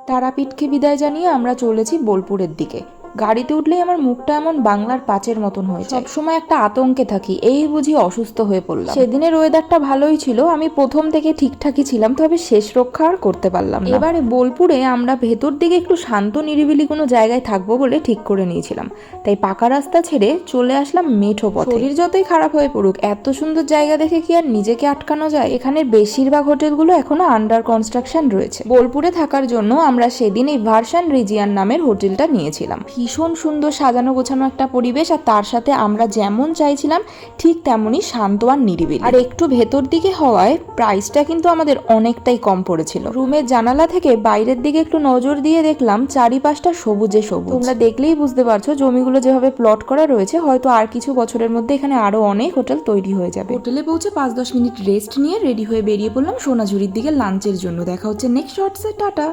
তারাপীঠকে বিদায় জানিয়ে আমরা চলেছি বোলপুরের দিকে। গাড়িতে উঠলেই আমার মুখটা এমন বাংলার পাঁচের মতন হয়েছে, সবসময় একটা আতঙ্কে থাকি, এই বুঝি অসুস্থ হয়ে পড়লাম। সেদিনের ওয়েদারটা ভালোই ছিল, আমি প্রথম থেকে ঠিকঠাকই ছিলাম, তবে শেষ রক্ষা আর করতে পারলাম না। এবারে বোলপুরে আমরা ভেতর দিকে একটু শান্ত নিরিবিলি কোনো জায়গায় থাকবো বলে ঠিক করে নিয়েছিলাম, তাই পাকা রাস্তা ছেড়ে চলে আসলাম মেঠো পথে। শরীর যতই খারাপ হয়ে পড়ুক, এত সুন্দর জায়গা দেখে কি আর নিজেকে আটকানো যায়? এখানের বেশিরভাগ হোটেলগুলো এখনো আন্ডার কনস্ট্রাকশন রয়েছে। বোলপুরে থাকার জন্য আমরা সেদিন এই ভার্সান রিজিয়ান নামের হোটেলটা নিয়েছিলাম। ভীষণ সুন্দর সাজানো গোছানো একটা পরিবেশ, আর তার সাথে আমরা যেমন চাইছিলাম ঠিক তেমনই শান্ত আর নিরিবিলি। আর একটু ভেতর দিকে হওয়ায় প্রাইসটা কিন্তু আমাদের অনেকটাই কম পড়েছিল। রুমের জানালা থেকে বাইরের দিকে একটু নজর দিয়ে দেখলাম চারিপাশটা সবুজে সবুজ। তোমরা দেখলেই বুঝতে পারছো জমিগুলো যেভাবে প্লট করা রয়েছে, হয়তো আর কিছু বছরের মধ্যে এখানে আরো অনেক হোটেল তৈরি হয়ে যাবে। হোটেলে পৌঁছে 5-10 মিনিট রেস্ট নিয়ে রেডি হয়ে বেরিয়ে পড়লাম সোনাঝুরির দিকে লাঞ্চের জন্য। দেখা হচ্ছে নেক্সট শর্টসে, টাটা।